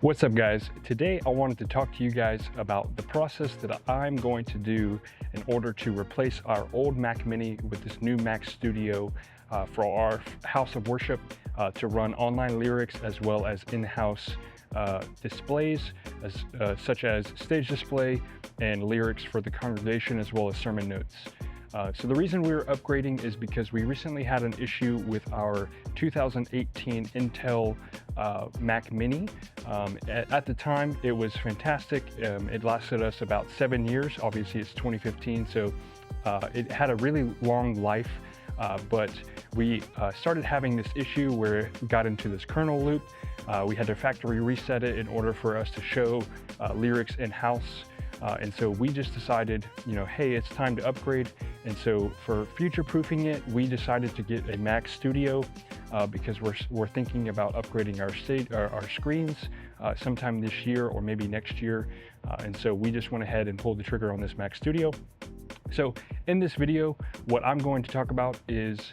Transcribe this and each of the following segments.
What's up, guys? Today I wanted to talk to you guys about the process that I'm going to do in order to replace our old Mac Mini with this new Mac Studio for our house of worship to run online lyrics as well as in-house displays such as stage display and lyrics for the congregation as well as sermon notes. So the reason we're upgrading is because we recently had an issue with our 2018 Intel Mac Mini. At the time, it was fantastic. It lasted us about 7 years. Obviously, it's 2015, so it had a really long life. But we started having this issue where it got into this kernel loop. We had to factory reset it in order for us to show lyrics in-house. And so we just decided, hey, it's time to upgrade. And so for future-proofing it, we decided to get a Mac Studio because we're thinking about upgrading our screens sometime this year or maybe next year. And so we just went ahead and pulled the trigger on this Mac Studio. So in this video, what I'm going to talk about is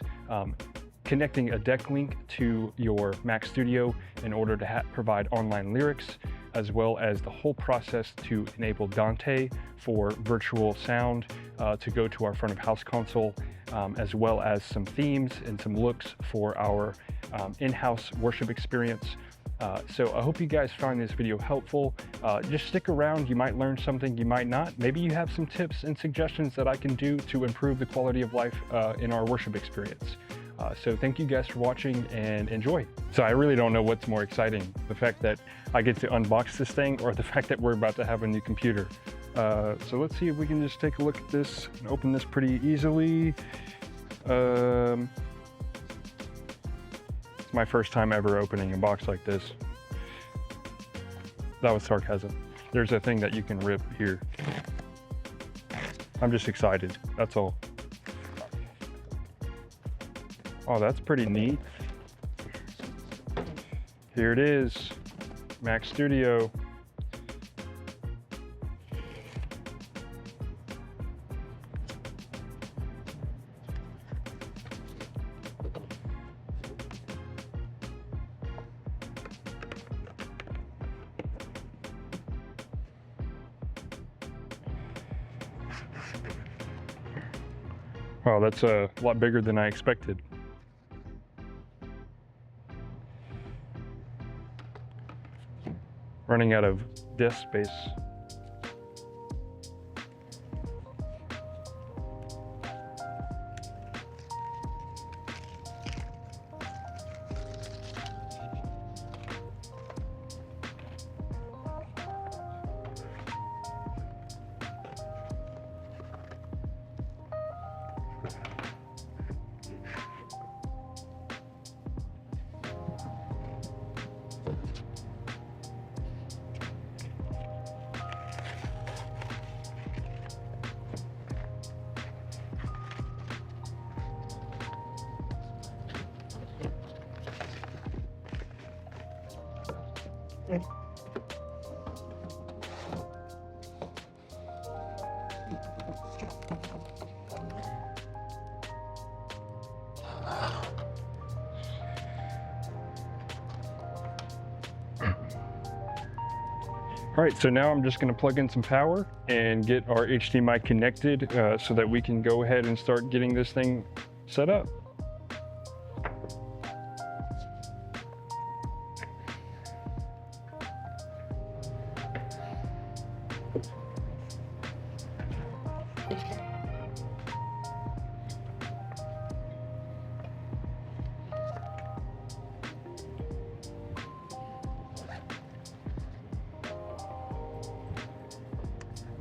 connecting a deck link to your Mac Studio in order to provide online lyrics, as well as the whole process to enable Dante for virtual sound to go to our front of house console, as well as some themes and some looks for our in-house worship experience. So I hope you guys find this video helpful. Just stick around, you might learn something, you might not. Maybe you have some tips and suggestions that I can do to improve the quality of life in our worship experience. So thank you guys for watching and enjoy. So I really don't know what's more exciting, the fact that I get to unbox this thing or the fact that we're about to have a new computer. So let's see if we can just take a look at this and open this pretty easily. It's my first time ever opening a box like this. That was sarcasm. There's a thing that you can rip here. I'm just excited, that's all. Oh, that's pretty neat. Here it is, Mac Studio. Wow, that's a lot bigger than I expected. Running out of disk space. All right, so now I'm just gonna plug in some power and get our HDMI connected so that we can go ahead and start getting this thing set up.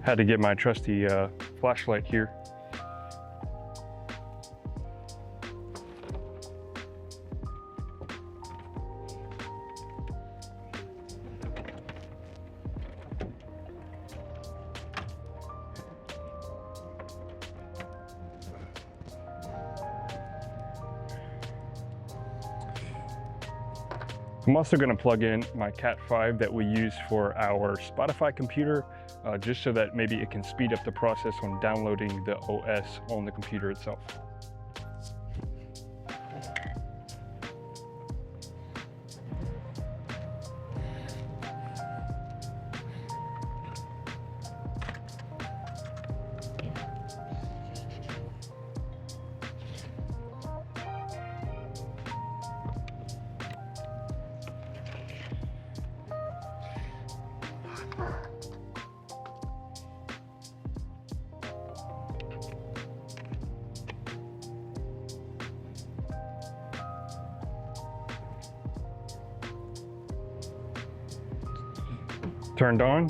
Had to get my trusty flashlight here. I'm also going to plug in my Cat 5 that we use for our Spotify computer, just so that maybe it can speed up the process on downloading the OS on the computer itself. Turned on.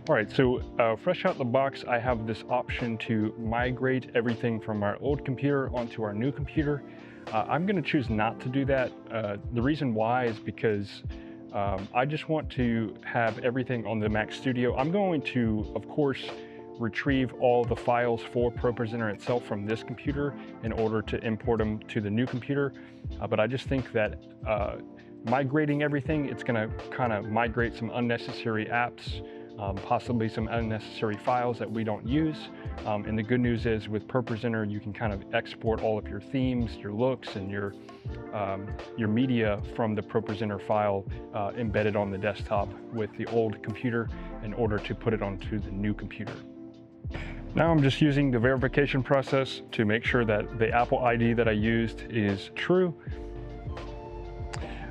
All right, so fresh out the box, I have this option to migrate everything from our old computer onto our new computer. I'm gonna choose not to do that. The reason why is because I just want to have everything on the Mac Studio. I'm going to, of course, retrieve all the files for ProPresenter itself from this computer in order to import them to the new computer. But I just think that migrating everything, it's gonna kind of migrate some unnecessary apps, possibly some unnecessary files that we don't use. And the good news is with ProPresenter, you can kind of export all of your themes, your looks, and your media from the ProPresenter file embedded on the desktop with the old computer in order to put it onto the new computer. Now I'm just using the verification process to make sure that the Apple ID that I used is true.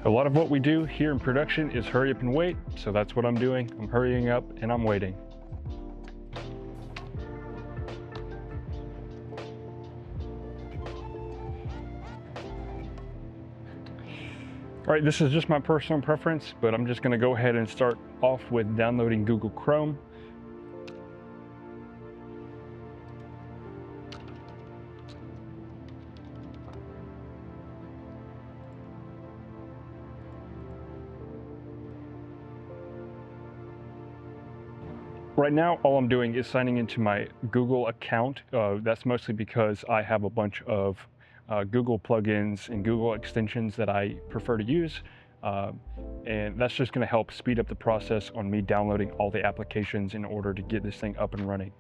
A lot of what we do here in production is hurry up and wait, so that's what I'm doing. I'm hurrying up and I'm waiting. All right, this is just my personal preference, but I'm just gonna go ahead and start off with downloading Google Chrome. Right now, all I'm doing is signing into my Google account. That's mostly because I have a bunch of Google plugins and Google extensions that I prefer to use. And that's just gonna help speed up the process on me downloading all the applications in order to get this thing up and running.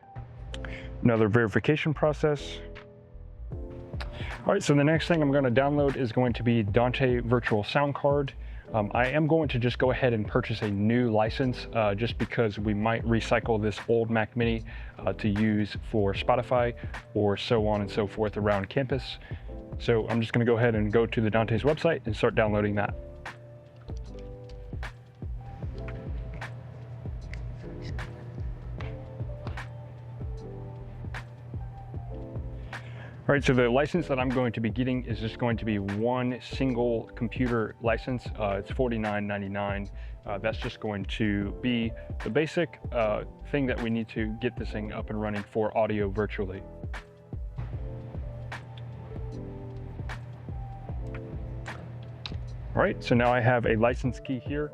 Another verification process. All right, so the next thing I'm gonna download is going to be Dante Virtual Sound Card. I am going to just go ahead and purchase a new license just because we might recycle this old Mac Mini to use for Spotify or so on and so forth around campus. So I'm just going to go ahead and go to the Dante's website and start downloading that. All right, so the license that I'm going to be getting is just going to be one single computer license. It's $49.99. That's just going to be the basic thing that we need to get this thing up and running for audio virtually. All right, so now I have a license key here.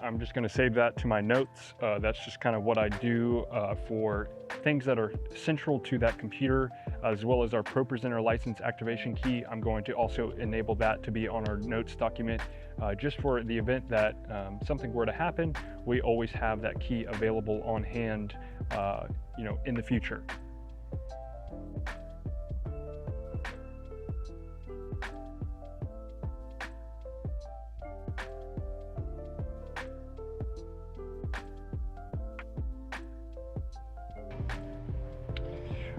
I'm just going to save that to my notes. That's just kind of what I do for things that are central to that computer, as well as our ProPresenter license activation key. I'm going to also enable that to be on our notes document, just for the event that something were to happen. We always have that key available on hand, in the future.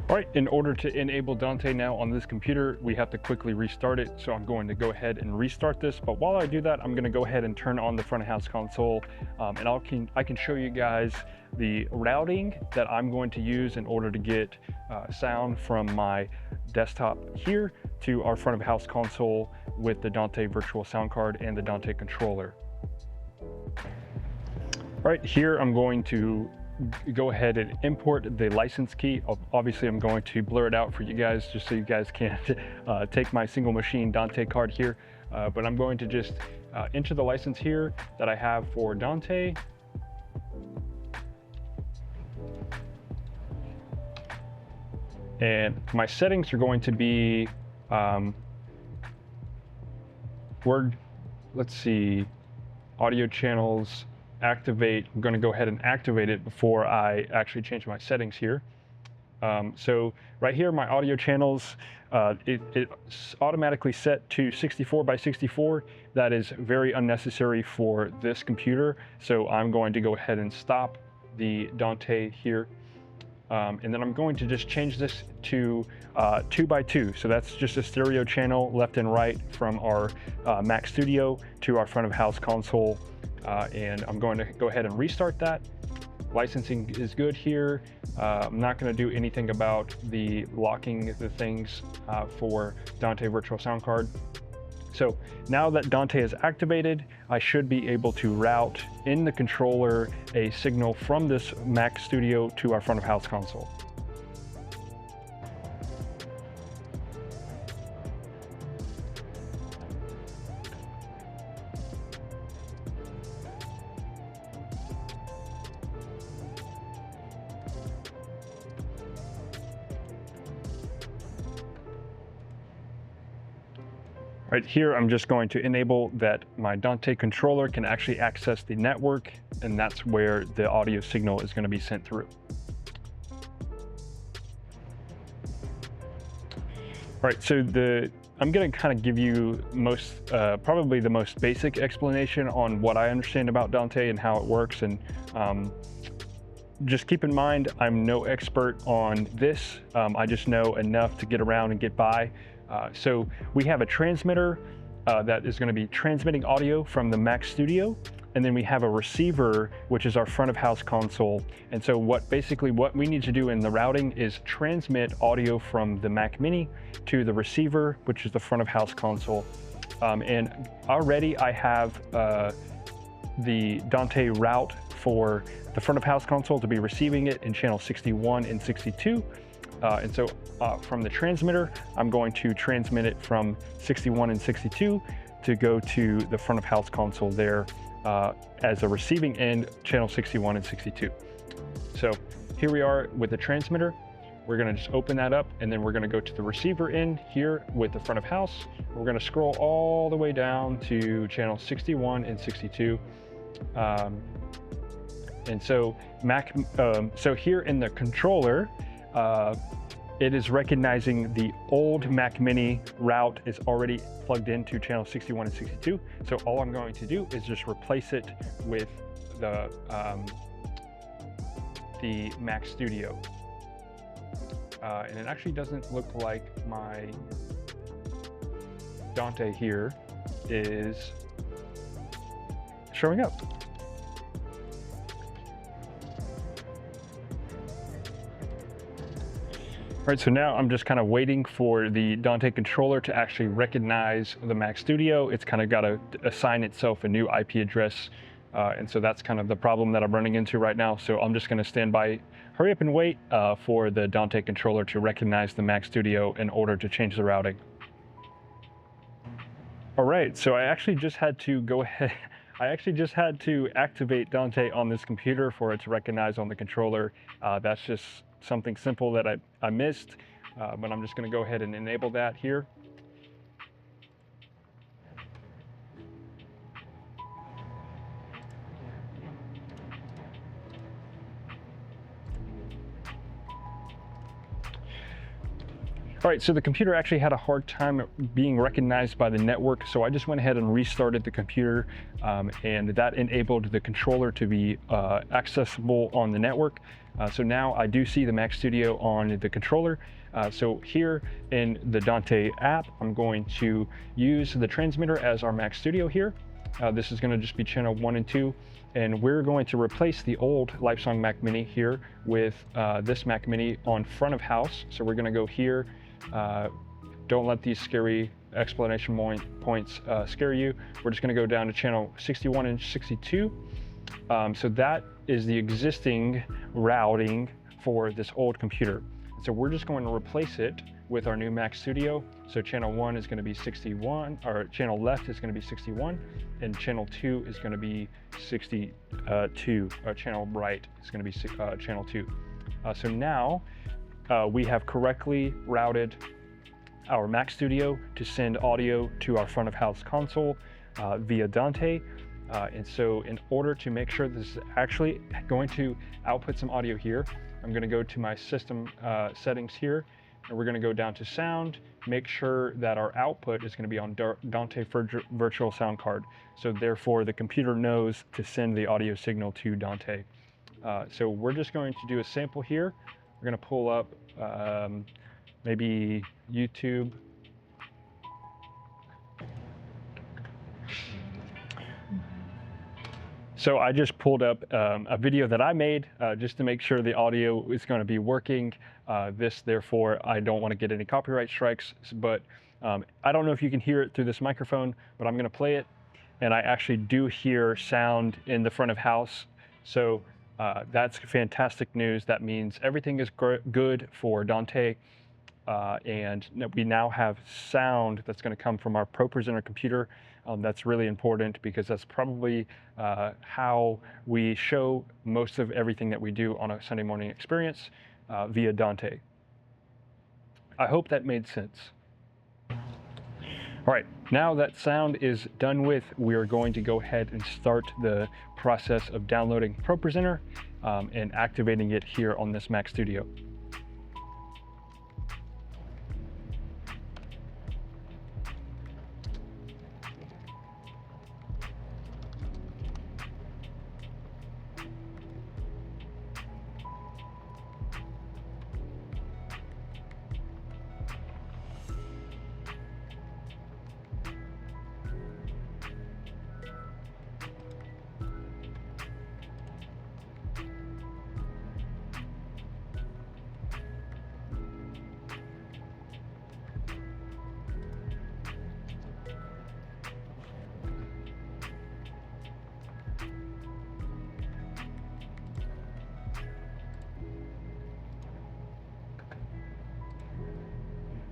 All right, in order to enable Dante now on this computer, we have to quickly restart it. So I'm going to go ahead and restart this. But while I do that, I'm going to go ahead and turn on the front of house console, and I can show you guys the routing that I'm going to use in order to get sound from my desktop here to our front of house console with the Dante Virtual Sound Card and the Dante controller. All right, here I'm going to go ahead and import the license key. Obviously, I'm going to blur it out for you guys just so you guys can't take my single machine Dante card here. But I'm going to just enter the license here that I have for Dante. And my settings are going to be, let's see, audio channels, activate. I'm going to go ahead and activate it before I actually change my settings here. So right here, my audio channels, it's automatically set to 64 by 64. That is very unnecessary for this computer. So I'm going to go ahead and stop the Dante here. And then I'm going to just change this to 2 by 2. So that's just a stereo channel left and right from our Mac Studio to our front of house console. And I'm going to go ahead and restart that. Licensing is good here. I'm not going to do anything about the locking the things for Dante Virtual Sound Card. So now that Dante is activated, I should be able to route in the controller a signal from this Mac Studio to our front of house console. Right here, I'm just going to enable that my Dante controller can actually access the network, and that's where the audio signal is going to be sent through. All right, so I'm going to kind of give you probably the most basic explanation on what I understand about Dante and how it works. And just keep in mind, I'm no expert on this. I just know enough to get around and get by. So we have a transmitter that is going to be transmitting audio from the Mac Studio, and then we have a receiver, which is our front of house console. And so what we need to do in the routing is transmit audio from the Mac Mini to the receiver, which is the front of house console. And already I have the Dante route for the front of house console to be receiving it in channel 61 and 62. And so from the transmitter, I'm going to transmit it from 61 and 62 to go to the front of house console there as a receiving end, channel 61 and 62. So here we are with the transmitter. We're going to just open that up, and then we're going to go to the receiver end here with the front of house. We're going to scroll all the way down to channel 61 and 62. And so so here in the controller, it is recognizing the old Mac Mini route is already plugged into channel 61 and 62. So all I'm going to do is just replace it with the Mac Studio. And it actually doesn't look like my Dante here is showing up. All right, so now I'm just kind of waiting for the Dante controller to actually recognize the Mac Studio. It's kind of got to assign itself a new IP address. And so that's kind of the problem that I'm running into right now. So I'm just going to stand by, hurry up and wait for the Dante controller to recognize the Mac Studio in order to change the routing. All right, so I actually just had to go ahead. I actually just had to activate Dante on this computer for it to recognize on the controller. That's just something simple that I missed, but I'm just going to go ahead and enable that here. All right, so the computer actually had a hard time being recognized by the network, so I just went ahead and restarted the computer, and that enabled the controller to be accessible on the network. So now I do see the Mac Studio on the controller. So here in the Dante app, I'm going to use the transmitter as our Mac Studio here. This is going to just be channel 1 and 2. And we're going to replace the old Lifesong Mac Mini here with this Mac Mini on front of house. So we're going to go here. Don't let these scary explanation points scare you. We're just going to go down to channel 61 and 62. So that is the existing routing for this old computer. So we're just going to replace it with our new Mac Studio. So channel 1 is going to be 61, or channel left is going to be 61, and channel 2 is going to be 62, or channel right is going to be channel 2. So now we have correctly routed our Mac Studio to send audio to our front of house console via Dante. And so in order to make sure this is actually going to output some audio here, I'm going to go to my system settings here, and we're going to go down to sound, make sure that our output is going to be on Dante virtual sound card. So therefore the computer knows to send the audio signal to Dante. So we're just going to do a sample here. We're going to pull up maybe YouTube. So I just pulled up a video that I made just to make sure the audio is going to be working. Therefore, I don't want to get any copyright strikes, but I don't know if you can hear it through this microphone, but I'm going to play it. And I actually do hear sound in the front of house. So that's fantastic news. That means everything is good for Dante. And we now have sound that's going to come from our ProPresenter computer. That's really important because that's probably how we show most of everything that we do on a Sunday morning experience via Dante. I hope that made sense. All right, now that sound is done with, we are going to go ahead and start the process of downloading ProPresenter and activating it here on this Mac Studio.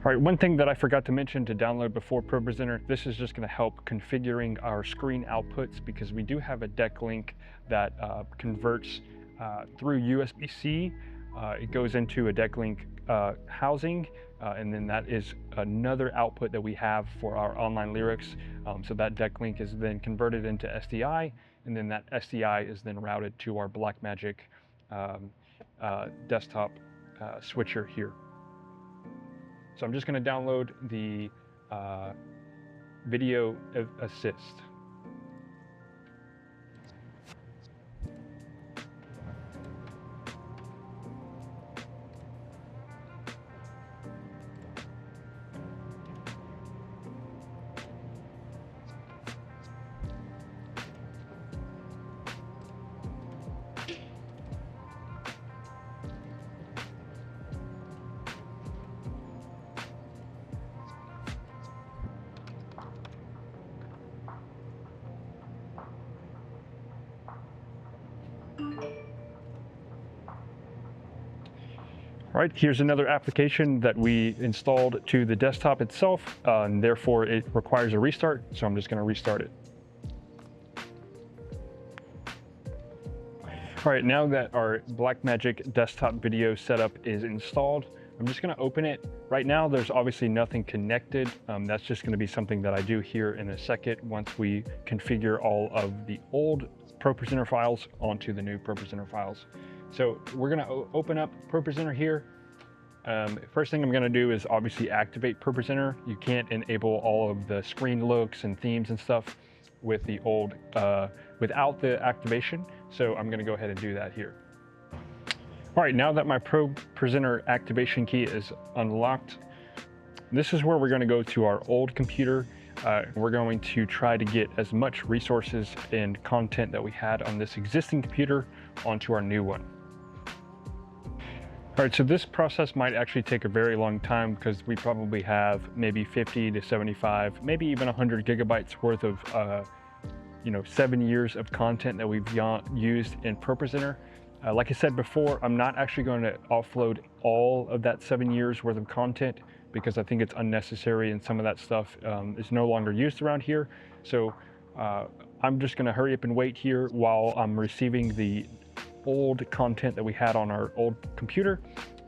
All right, one thing that I forgot to mention to download before ProPresenter, this is just going to help configuring our screen outputs because we do have a deck link that converts through USB-C. It goes into a deck link housing, and then that is another output that we have for our online lyrics. So that deck link is then converted into SDI, and then that SDI is then routed to our Blackmagic desktop switcher here. So I'm just going to download the video assist. All right, here's another application that we installed to the desktop itself, and therefore it requires a restart, so I'm just going to restart it. All right, now that our Blackmagic desktop video setup is installed, I'm just going to open it. Right now, there's obviously nothing connected. That's just going to be something that I do here in a second once we configure all of the old ProPresenter files onto the new ProPresenter files. So we're going to open up ProPresenter here. First thing I'm going to do is obviously activate ProPresenter. You can't enable all of the screen looks and themes and stuff with the old, without the activation. So I'm going to go ahead and do that here. All right, now that my ProPresenter activation key is unlocked, this is where we're going to go to our old computer. We're going to try to get as much resources and content that we had on this existing computer onto our new one. All right, so this process might actually take a very long time because we probably have maybe 50 to 75, maybe even 100 gigabytes worth of, 7 years of content that we've used in ProPresenter. Like I said before, I'm not actually going to offload all of that 7 years worth of content because I think it's unnecessary and some of that stuff is no longer used around here. So I'm just going to hurry up and wait here while I'm receiving the old content that we had on our old computer,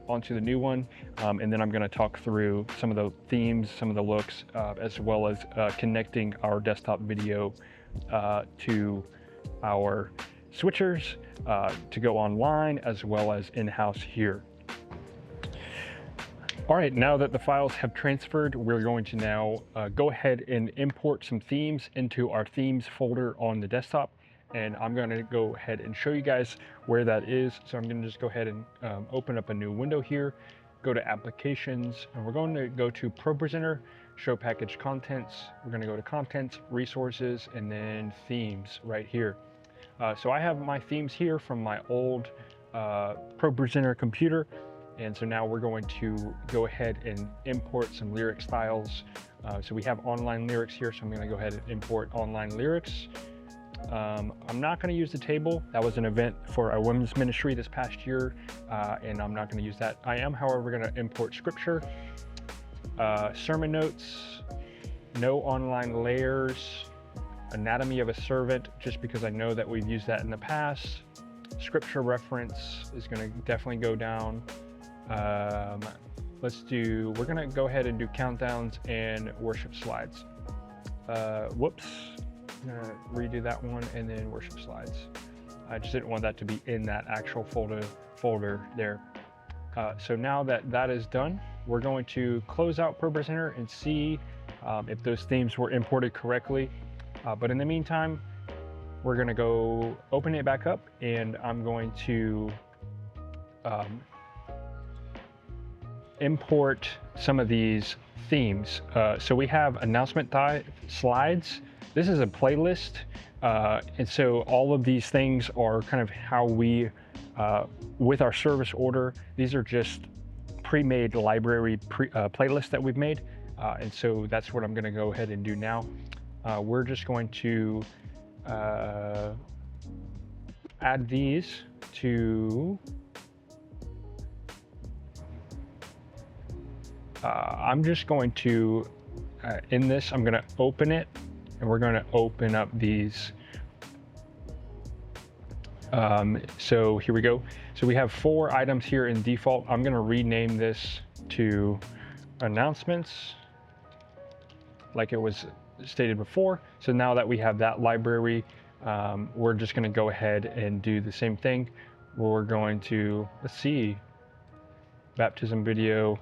onto the new one, and then I'm going to talk through some of the themes, some of the looks, as well as connecting our desktop video to our switchers to go online, as well as in-house here. All right, now that the files have transferred, we're going to now go ahead and import some themes into our themes folder on the desktop. And I'm going to go ahead and show you guys where that is. So I'm going to just go ahead and open up a new window here, go to applications, and we're going to go to ProPresenter, show package contents. We're going to go to contents, resources, and then themes right here. So I have my themes here from my old ProPresenter computer. And so now we're going to go ahead and import some lyric styles. So we have online lyrics here. So I'm going to go ahead and import online lyrics. I'm not going to use the table. That was an event for our women's ministry this past year, and I'm not going to use that. I am, however, going to import scripture, sermon notes, no online layers, anatomy of a servant, just because I know that we've used that in the past. Scripture reference is going to definitely go down. We're going to go ahead and do countdowns and worship slides. Whoops. I'm gonna redo that one, and then worship slides. I just didn't want that to be in that actual folder there. So now that that is done, we're going to close out ProPresenter and see if those themes were imported correctly. But in the meantime, we're gonna go open it back up, and I'm going to import some of these themes. So we have announcement slides. This is a playlist, and so all of these things are kind of how we, with our service order, these are just pre-made library playlists that we've made, and so that's what I'm going to go ahead and do now. We're just going to add these to, I'm just going to, in this, I'm going to open it. And we're going to open up these. So here we go. So we have 4 items here in default. I'm going to rename this to announcements, like it was stated before. So now that we have that library, we're just going to go ahead and do the same thing. We're going to, let's see, baptism video.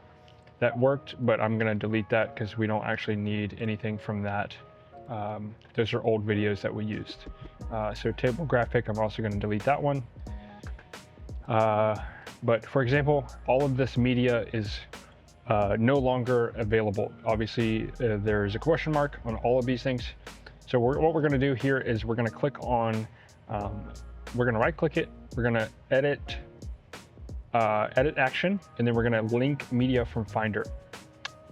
That worked, but I'm going to delete that because we don't actually need anything from that. Those are old videos that we used. So table graphic, I'm also going to delete that one. But for example, all of this media is no longer available. Obviously, there's a question mark on all of these things. So what we're going to do here is we're going to click on, we're going to right click it, we're going to edit action, and then we're going to link media from Finder.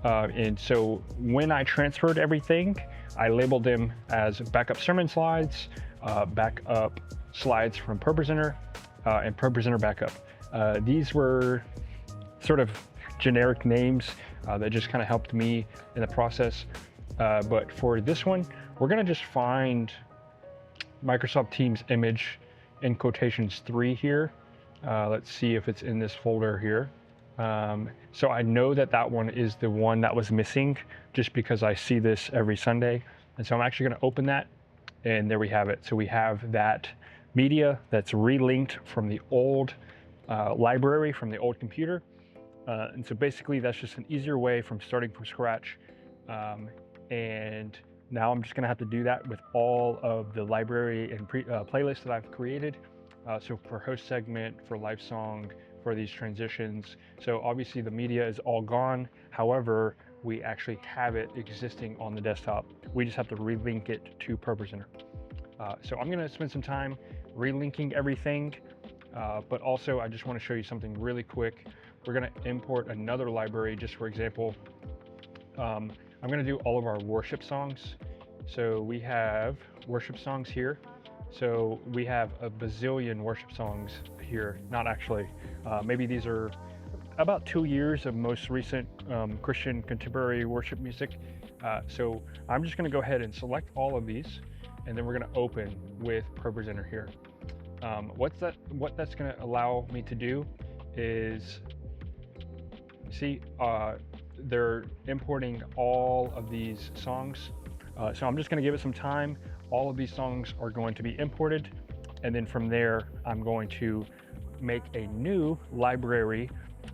And so when I transferred everything, I labeled them as backup sermon slides, backup slides from ProPresenter, and ProPresenter backup. These were sort of generic names that just kind of helped me in the process. But for this one, we're going to just find Microsoft Teams image in quotations 3 here. Let's see if it's in this folder here. So I know that that one is the one that was missing, just because I see this every Sunday. And so I'm actually going to open that, and there we have it. So we have that media that's relinked from the old library, from the old computer. And so basically that's just an easier way from starting from scratch. And now I'm just going to have to do that with all of the library and playlists that I've created. So for host segment, for live song, for these transitions. So obviously the media is all gone. However, we actually have it existing on the desktop. We just have to relink it to ProPresenter. So I'm gonna spend some time relinking everything, but also I just wanna show you something really quick. We're gonna import another library, just for example. I'm gonna do all of our worship songs. So we have worship songs here. So we have a bazillion worship songs here, not actually. Maybe these are about 2 years of most recent Christian contemporary worship music. So I'm just gonna go ahead and select all of these, and then we're gonna open with ProPresenter here. What that's gonna allow me to do is See, they're importing all of these songs. So I'm just going to give it some time. All of these songs are going to be imported, and then from there I'm going to make a new library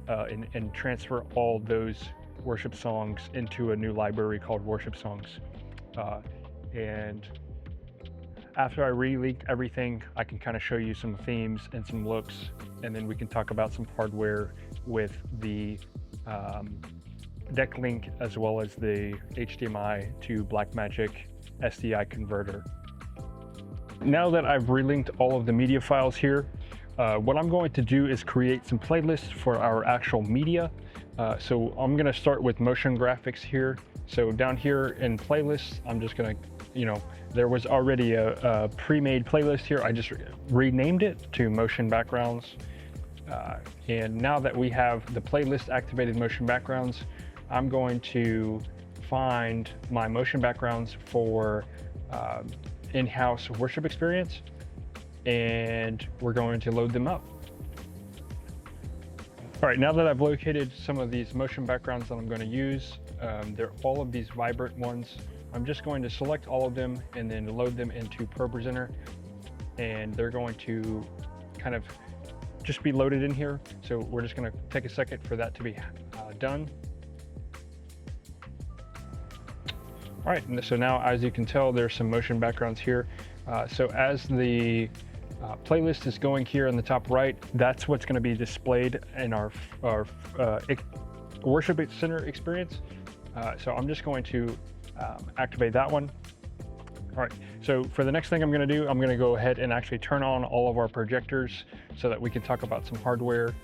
and transfer all those worship songs into a new library called worship songs. And after I re-link everything, I can kind of show you some themes and some looks, and then we can talk about some hardware with the deck link as well as the HDMI to Blackmagic SDI converter. Now that I've relinked all of the media files here, what I'm going to do is create some playlists for our actual media. So I'm going to start with motion graphics here. So down here in playlists, I'm just going to, there was already a pre-made playlist here. I just renamed it to motion backgrounds. And now that we have the playlist activated motion backgrounds, I'm going to find my motion backgrounds for in-house worship experience, and we're going to load them up. All right, now that I've located some of these motion backgrounds that I'm going to use, they're all of these vibrant ones. I'm just going to select all of them and then load them into ProPresenter, and they're going to kind of just be loaded in here. So we're just going to take a second for that to be done. All right, and so now, as you can tell, there's some motion backgrounds here. So as the playlist is going here in the top right, that's what's going to be displayed in our worship center experience. So I'm just going to activate that one. All right, so for the next thing I'm going to do, I'm going to go ahead and actually turn on all of our projectors so that we can talk about some hardware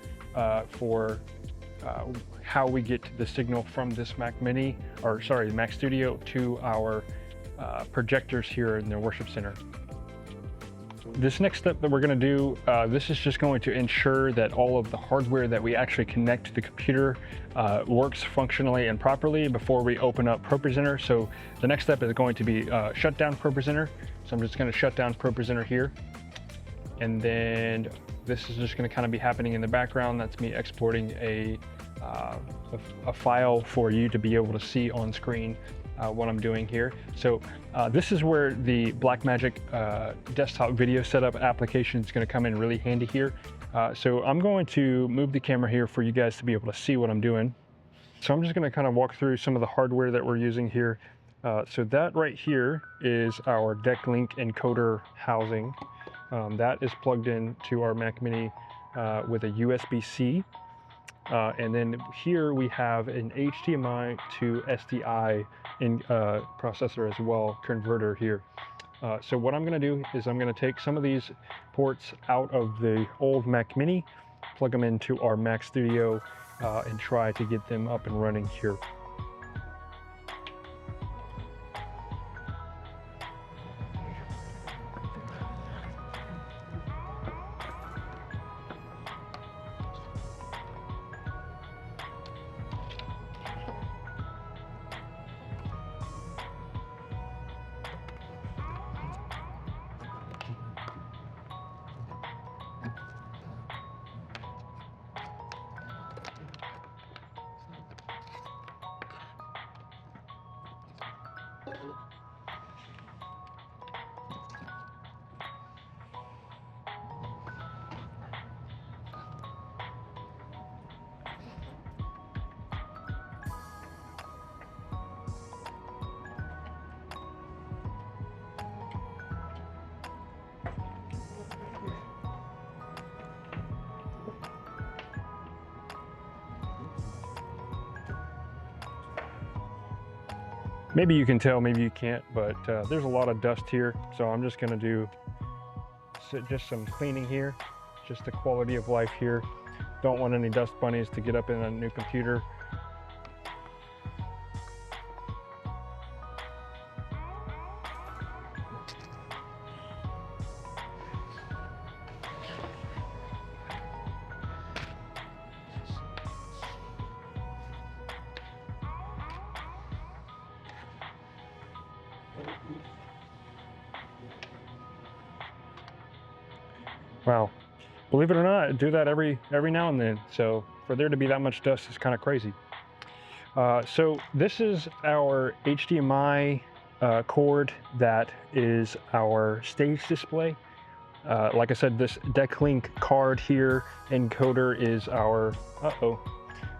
for how we get the signal from this Mac Mini, or sorry, Mac Studio to our projectors here in the worship center. This next step that we're going to do, this is just going to ensure that all of the hardware that we actually connect to the computer works functionally and properly before we open up ProPresenter. So the next step is going to be shut down ProPresenter. So I'm just going to shut down ProPresenter here. And then this is just going to kind of be happening in the background. That's me exporting a file for you to be able to see on screen what I'm doing here. So this is where the Blackmagic desktop video setup application is going to come in really handy here. So I'm going to move the camera here for you guys to be able to see what I'm doing. So I'm just going to kind of walk through some of the hardware that we're using here. So that right here is our deck link encoder housing. That is plugged in to our Mac Mini with a USB-C. And then here we have an HDMI to SDI processor as well, converter here. So what I'm going to do is I'm going to take some of these ports out of the old Mac Mini, plug them into our Mac Studio, and try to get them up and running here. Maybe you can tell, maybe you can't, but there's a lot of dust here. So I'm just gonna do just some cleaning here, just the quality of life here. Don't want any dust bunnies to get up in a new computer. Wow, believe it or not, I do that every now and then. So for there to be that much dust is kind of crazy. So this is our HDMI cord that is our stage display. Like I said, this DeckLink card here encoder is our,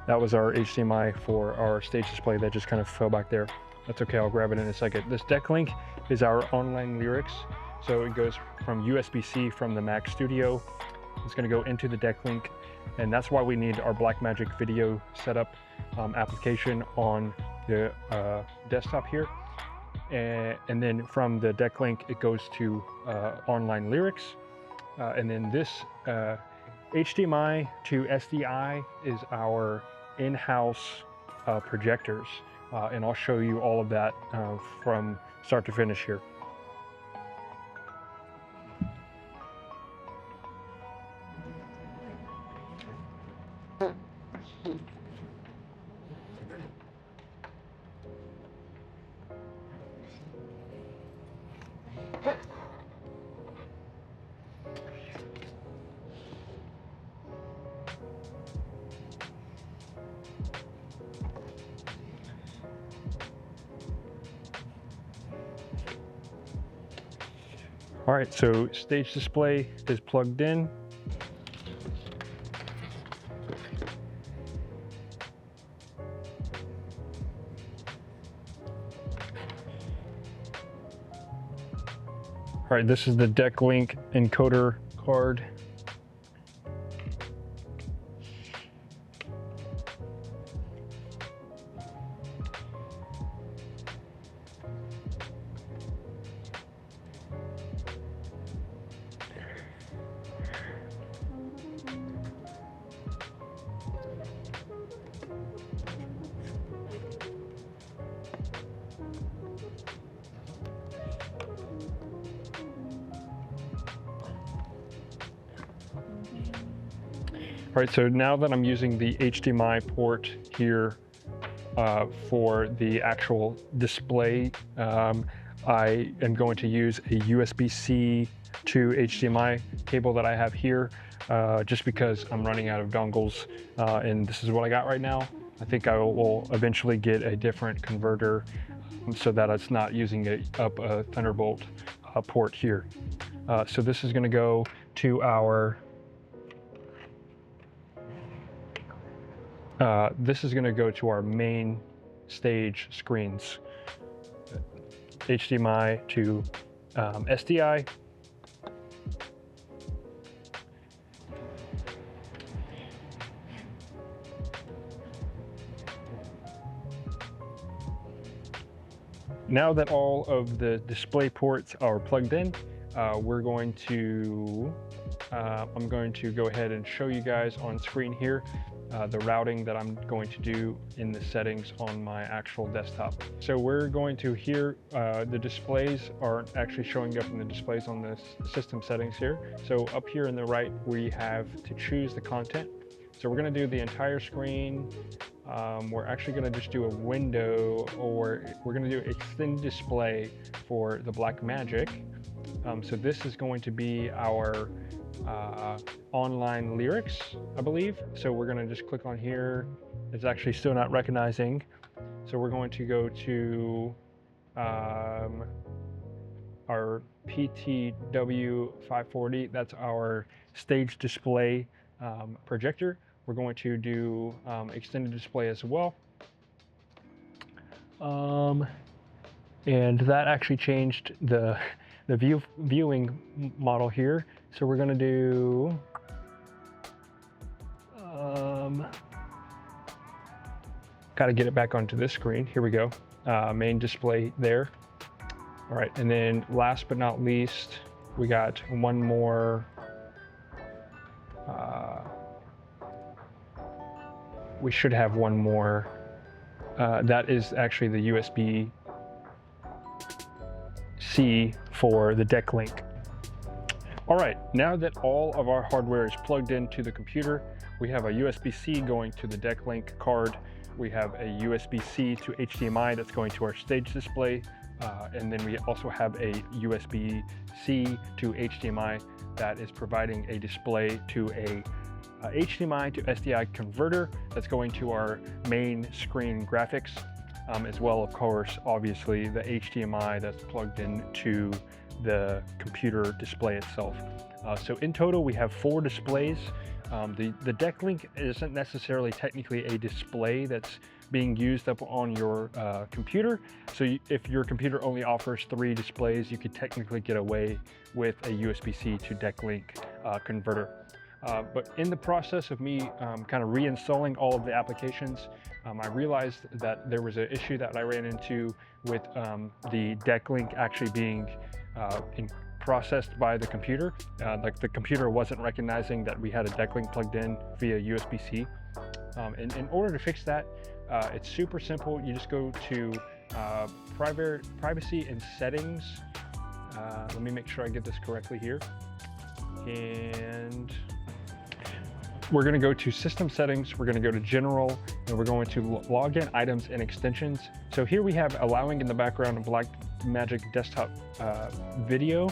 that was our HDMI for our stage display that just kind of fell back there. That's okay, I'll grab it in a second. This DeckLink is our online lyrics. So it goes from USB-C from the Mac Studio. It's gonna go into the DeckLink, and that's why we need our Blackmagic video setup application on the desktop here. And then from the DeckLink, it goes to online lyrics. And then this HDMI to SDI is our in-house projectors. And I'll show you all of that from start to finish here. All right, so stage display is plugged in. All right, this is the DeckLink encoder card. All right, so now that I'm using the HDMI port here for the actual display, I am going to use a USB-C to HDMI cable that I have here, just because I'm running out of dongles, and this is what I got right now. I think I will eventually get a different converter so that it's not using a Thunderbolt port here. So this is going to go to our main stage screens. HDMI to SDI. Now that all of the display ports are plugged in, we're going to, I'm going to go ahead and show you guys on screen here the routing that I'm going to do in the settings on my actual desktop. So we're going to here, the displays aren't actually showing up in the displays on the system settings here. So up here in the right, we have to choose the content. So we're going to do the entire screen. We're actually going to just do a window, or we're going to do extend display for the Blackmagic. So this is going to be our online lyrics, I believe. So we're going to just click on here. It's actually still not recognizing. So we're going to go to our PTW 540. That's our stage display projector. We're going to do extended display as well. And that actually changed the viewing model here. So we're going to do got to get it back onto this screen. Here we go. Main display there. All right, and then last but not least, we got one more. We should have one more. That is actually the USB-C for the DeckLink. All right, now that all of our hardware is plugged into the computer, we have a USB-C going to the DeckLink card. We have a USB-C to HDMI that's going to our stage display. And then we also have a USB-C to HDMI that is providing a display to a HDMI to SDI converter that's going to our main screen graphics, as well, of course, obviously the HDMI that's plugged into the computer display itself. So in total, we have 4 displays. The deck link isn't necessarily technically a display that's being used up on your computer. So if your computer only offers 3 displays, you could technically get away with a USB-C to deck link converter. But in the process of me kind of reinstalling all of the applications, I realized that there was an issue that I ran into with the deck link actually being processed by the computer. Like the computer wasn't recognizing that we had a deck link plugged in via USB-C. And in order to fix that, it's super simple. You just go to privacy and settings. Let me make sure I get this correctly here. And we're going to go to system settings, we're going to go to general, and we're going to log in items and extensions. So here we have allowing in the background of Blackmagic desktop video,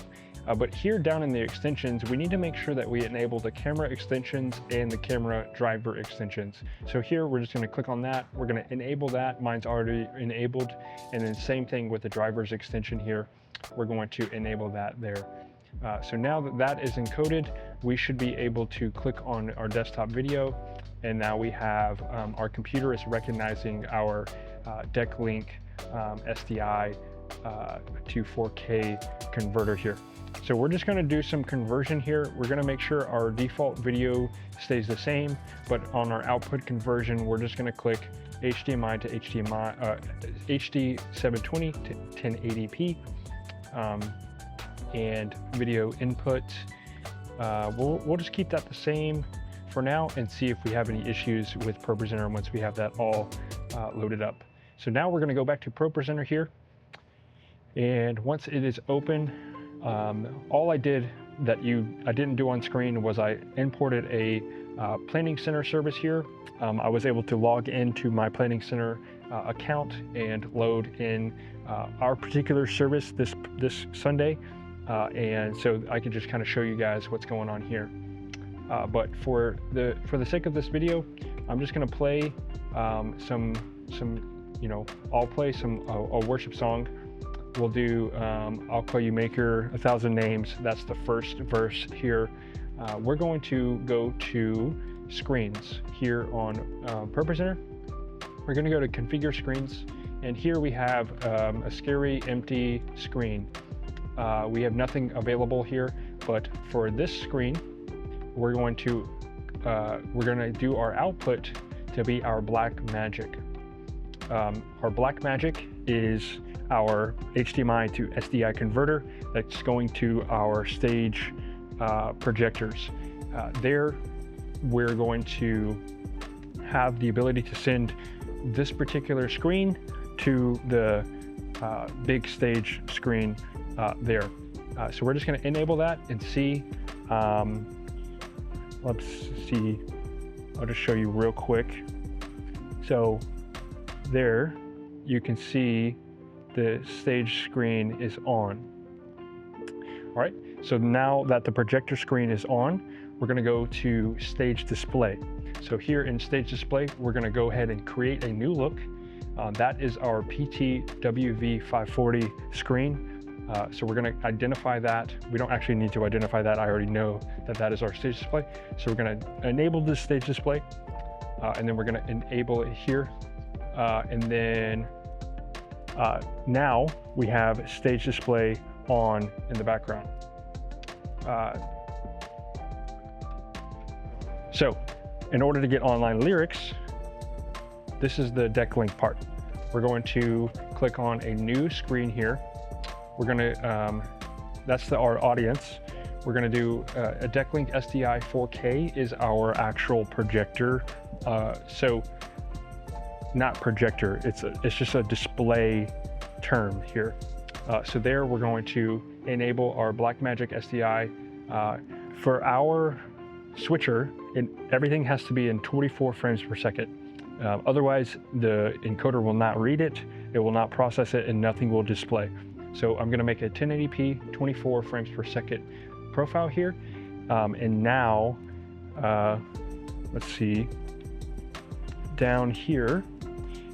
but here down in the extensions, we need to make sure that we enable the camera extensions and the camera driver extensions. So here we're just going to click on that, we're going to enable that, mine's already enabled, and then same thing with the driver's extension here, we're going to enable that there. So now that that is encoded, we should be able to click on our desktop video, and now we have our computer is recognizing our deck link SDI to 4K converter here. So we're just going to do some conversion here. We're going to make sure our default video stays the same, but on our output conversion, we're just going to click HDMI to HDMI, HD 720 to 1080p. And video input. We'll just keep that the same for now and see if we have any issues with ProPresenter once we have that all loaded up. So now we're going to go back to ProPresenter here, and once it is open, all I did that I didn't do on screen was I imported a Planning Center service here. I was able to log into my Planning Center account and load in our particular service this Sunday. And so I can just kind of show you guys what's going on here. But for the sake of this video, I'm just going to play some I'll play a worship song. We'll do I'll Call You Maker, 1,000 Names. That's the first verse here. We're going to go to screens here on ProPresenter. We're going to go to configure screens, and here we have a scary empty screen. We have nothing available here, but for this screen, we're going to do our output to be our Blackmagic. Our Blackmagic is our HDMI to SDI converter that's going to our stage projectors. There, we're going to have the ability to send this particular screen to the big stage screen there. So we're just going to enable that and see. Let's see. I'll just show you real quick. So there you can see the stage screen is on. All right, so now that the projector screen is on, we're going to go to stage display. So here in stage display, we're going to go ahead and create a new look. That is our PTWV540 screen. So we're going to identify that. We don't actually need to identify that. I already know that that is our stage display. So we're going to enable this stage display, and then we're going to enable it here. And then now we have stage display on in the background. So in order to get online lyrics, this is the deck link part. We're going to click on a new screen here. We're going to, that's our audience. We're going to do a deck link SDI 4K is our actual projector. So not projector, it's just a display term here. So there we're going to enable our Blackmagic SDI. For our switcher, everything has to be in 24 frames per second. Otherwise, the encoder will not read it, it will not process it, and nothing will display. So I'm going to make a 1080p 24 frames per second profile here. And now let's see, down here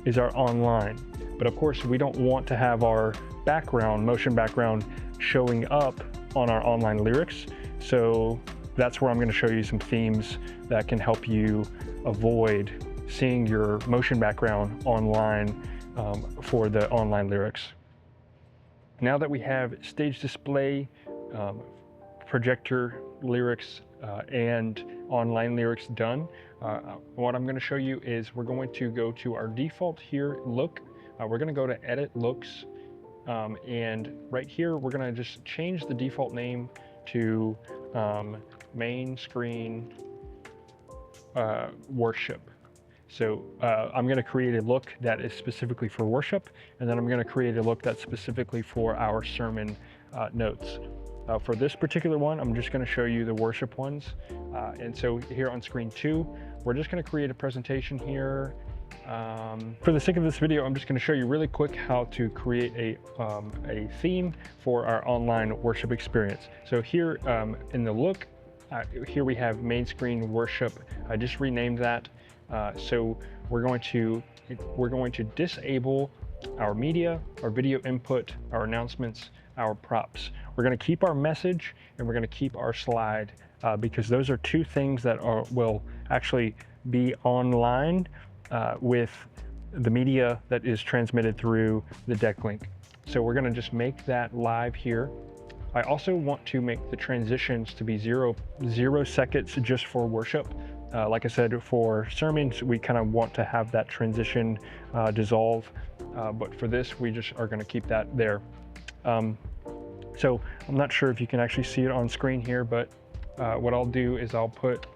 is our online. But of course, we don't want to have our background, motion background, showing up on our online lyrics. So that's where I'm going to show you some themes that can help you avoid seeing your motion background online for the online lyrics. Now that we have stage display, projector lyrics, and online lyrics done, what I'm going to show you is we're going to go to our default here, look. We're going to go to edit looks, and right here we're going to just change the default name to main screen worship. So I'm going to create a look that is specifically for worship, and then I'm going to create a look that's specifically for our sermon notes. For this particular one, I'm just going to show you the worship ones. And so here on screen 2, we're just going to create a presentation here. For the sake of this video, I'm just going to show you really quick how to create a theme for our online worship experience. So here in the look, here we have main screen worship. I just renamed that. So we're going to disable our media, our video input, our announcements, our props. We're going to keep our message and we're going to keep our slide because those are two things that will actually be online with the media that is transmitted through the deck link. So we're going to just make that live here. I also want to make the transitions to be zero seconds just for worship. Like I said, for sermons, we kind of want to have that transition dissolve. But for this, we just are going to keep that there. So I'm not sure if you can actually see it on screen here, but what I'll do is I'll put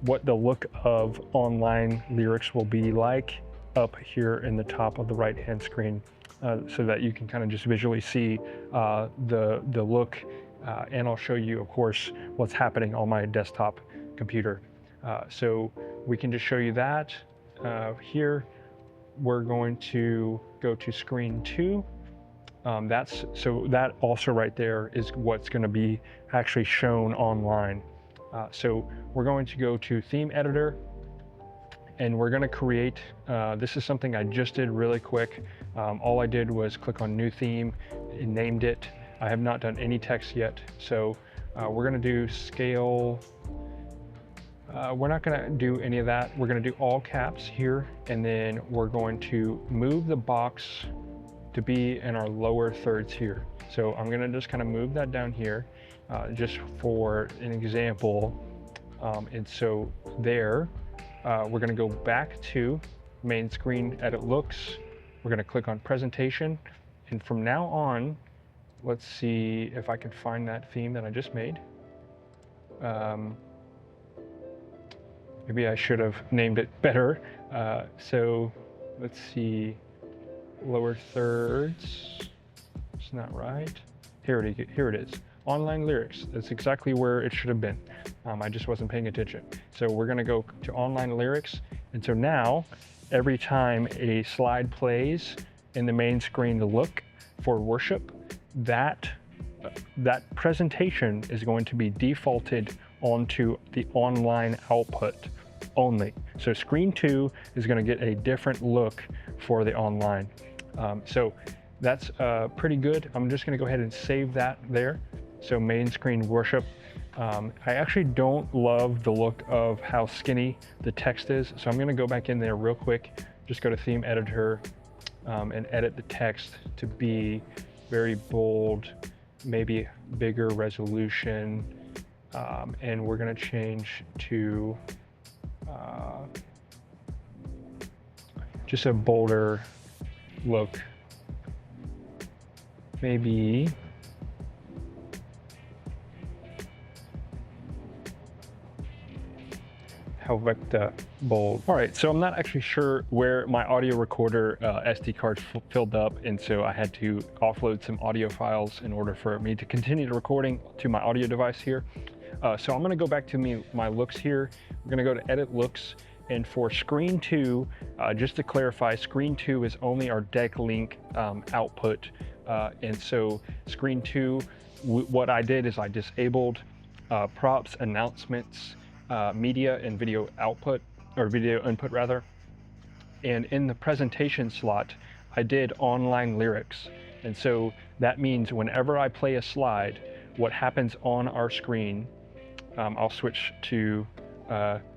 what the look of online lyrics will be like up here in the top of the right-hand screen, so that you can kind of just visually see the look, and I'll show you, of course, what's happening on my desktop computer. So we can just show you that. Here, we're going to go to screen 2. So that also right there is what's going to be actually shown online. So we're going to go to theme editor, and we're going to create, this is something I just did really quick. All I did was click on new theme and named it. I have not done any text yet. So we're going to do scale. We're not going to do any of that. We're going to do all caps here, and then we're going to move the box to be in our lower thirds here. So I'm going to just kind of move that down here just for an example. And so there, we're going to go back to main screen, edit looks. We're going to click on presentation. And from now on, let's see if I can find that theme that I just made. Maybe I should have named it better. So let's see, lower thirds, it's not right. Here it is, online lyrics. That's exactly where it should have been. I just wasn't paying attention. So we're gonna go to online lyrics. And so now, every time a slide plays in the main screen to look for worship, that presentation is going to be defaulted onto the online output only. So screen 2 is going to get a different look for the online. So that's pretty good. I'm just going to go ahead and save that there. So main screen worship. I actually don't love the look of how skinny the text is. So I'm going to go back in there real quick. Just go to theme editor and edit the text to be very bold, maybe bigger resolution. And we're going to change to just a bolder look. Maybe Helvetica bold. All right, so I'm not actually sure where my audio recorder SD card filled up, and so I had to offload some audio files in order for me to continue the recording to my audio device here. So I'm going to go back to my looks here. We're going to go to edit looks, and for screen 2, just to clarify, screen 2 is only our deck link output, and so screen 2, what I did is I disabled props, announcements, media and video output, or video input rather. And in the presentation slot, I did online lyrics. And so that means whenever I play a slide, what happens on our screen, I'll switch to,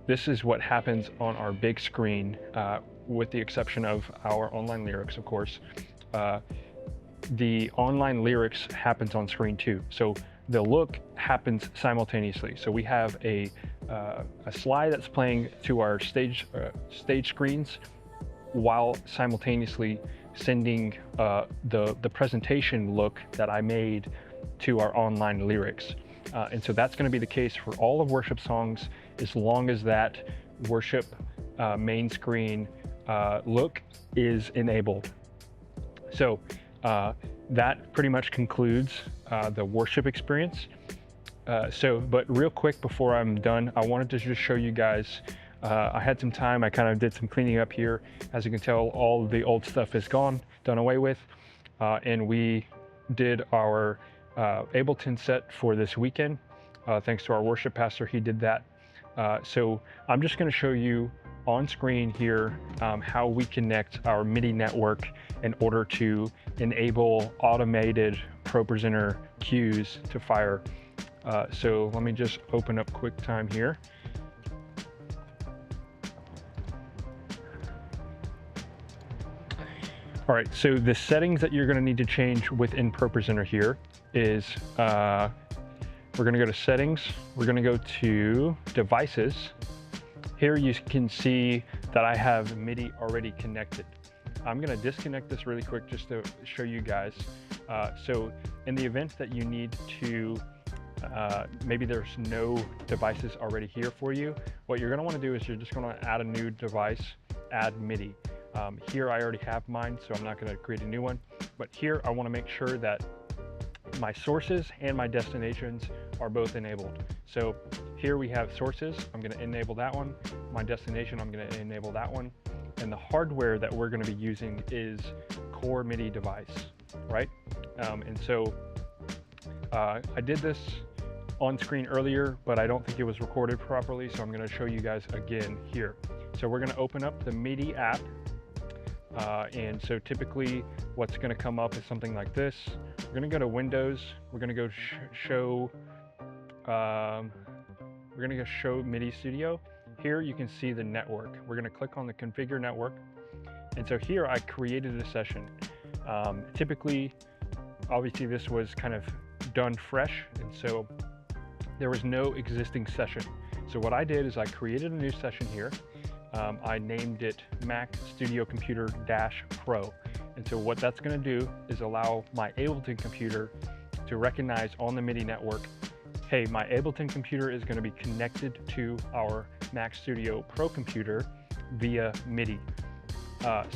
this is what happens on our big screen, with the exception of our online lyrics, of course. The online lyrics happens on screen too. So the look happens simultaneously. So we have a slide that's playing to our stage screens, while simultaneously sending the presentation look that I made to our online lyrics. And so that's going to be the case for all of worship songs, as long as that worship main screen look is enabled. So that pretty much concludes the worship experience. But real quick before I'm done, I wanted to just show you guys, I had some time, I kind of did some cleaning up here. As you can tell, all the old stuff is gone, done away with. And we did our Ableton set for this weekend. Thanks to our worship pastor, he did that. So I'm just going to show you on screen here how we connect our MIDI network in order to enable automated ProPresenter cues to fire. So let me just open up QuickTime here. All right, so the settings that you're going to need to change within ProPresenter here is we're going to go to settings, we're going to go to devices. Here you can see that I have MIDI already connected. I'm going to disconnect this really quick just to show you guys. So in the event that you need to, maybe there's no devices already here for you, what you're going to want to do is you're just going to add a new device, add MIDI. Here I already have mine, so I'm not going to create a new one. But here I want to make sure that my sources and my destinations are both enabled. So here we have sources, I'm going to enable that one. My destination, I'm going to enable that one. And the hardware that we're going to be using is core MIDI device, right? And so I did this on screen earlier, but I don't think it was recorded properly, so I'm going to show you guys again here. So we're going to open up the MIDI app. And so typically what's going to come up is something like this. We're going to go to Windows. We're going to go show MIDI Studio. Here you can see the network. We're going to click on the configure network. And so here I created a session. Typically, obviously this was kind of done fresh, and so there was no existing session. So what I did is I created a new session here. I named it Mac Studio Computer Pro. And so what that's going to do is allow my Ableton computer to recognize on the MIDI network, hey, my Ableton computer is going to be connected to our Mac Studio Pro computer via MIDI.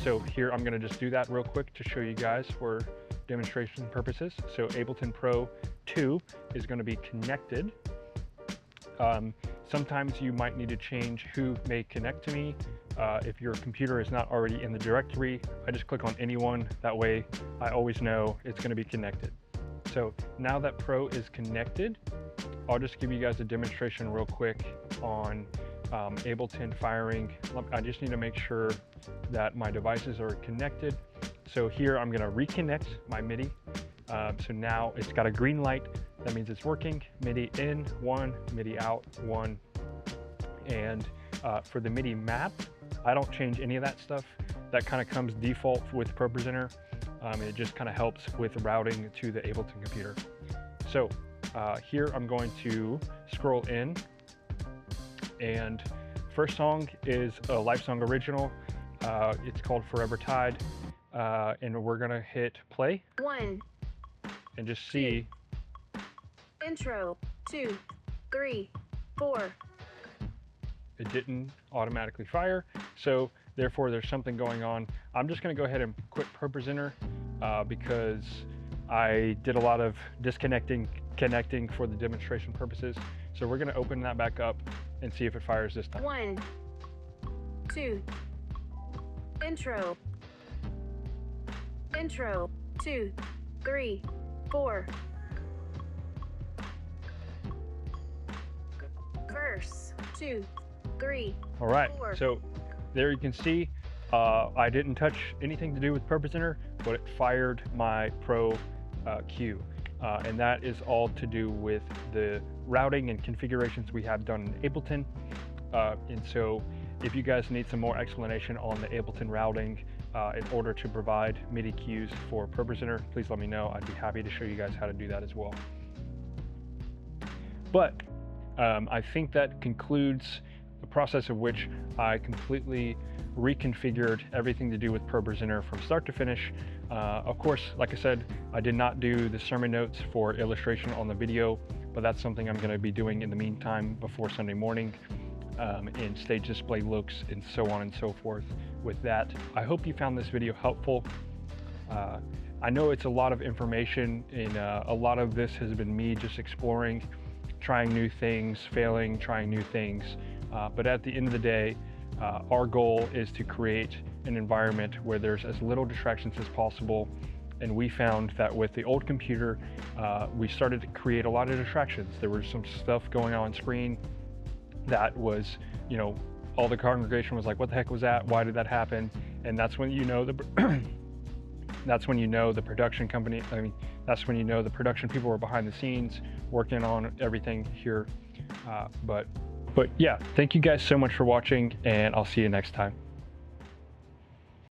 So here I'm going to just do that real quick to show you guys for demonstration purposes. So Ableton Pro 2 is going to be connected. Sometimes you might need to change who may connect to me. If your computer is not already in the directory, I just click on anyone. That way I always know it's going to be connected. So now that Pro is connected, I'll just give you guys a demonstration real quick on Ableton firing. I just need to make sure that my devices are connected. So here I'm going to reconnect my MIDI. So now it's got a green light. That means it's working. MIDI in, 1, MIDI out, 1. And for the MIDI map, I don't change any of that stuff. That kind of comes default with ProPresenter. It just kind of helps with routing to the Ableton computer. So here I'm going to scroll in, and first song is a Live Song Original. It's called Forever Tide, and we're gonna hit play. 1. And just see. Intro. 2, 3, 4. It didn't automatically fire, so therefore there's something going on. I'm just going to go ahead and quit ProPresenter because I did a lot of disconnecting, connecting for the demonstration purposes. So we're going to open that back up and see if it fires this time. 1, 2. Intro. Intro. 2, 3, 4. Verse. 2, 3. All right, 4. so there you can see I didn't touch anything to do with ProPresenter, but it fired my Pro Q. And that is all to do with the routing and configurations we have done in Ableton. And so if you guys need some more explanation on the Ableton routing in order to provide MIDI cues for ProPresenter, please let me know. I'd be happy to show you guys how to do that as well. But I think that concludes the process of which I completely reconfigured everything to do with ProPresenter from start to finish. Of course, like I said, I did not do the sermon notes for illustration on the video, but that's something I'm going to be doing in the meantime before Sunday morning, and stage display looks and so on and so forth with that. I hope you found this video helpful. I know it's a lot of information, and a lot of this has been me just exploring, trying new things, failing, trying new things. But at the end of the day, our goal is to create an environment where there's as little distractions as possible. And we found that with the old computer, we started to create a lot of distractions. There was some stuff going on screen that was, you know, all the congregation was like, what the heck was that? Why did that happen? And that's when you know that's when you know the production company, that's when you know the production people were behind the scenes working on everything here. But yeah, thank you guys so much for watching, and I'll see you next time.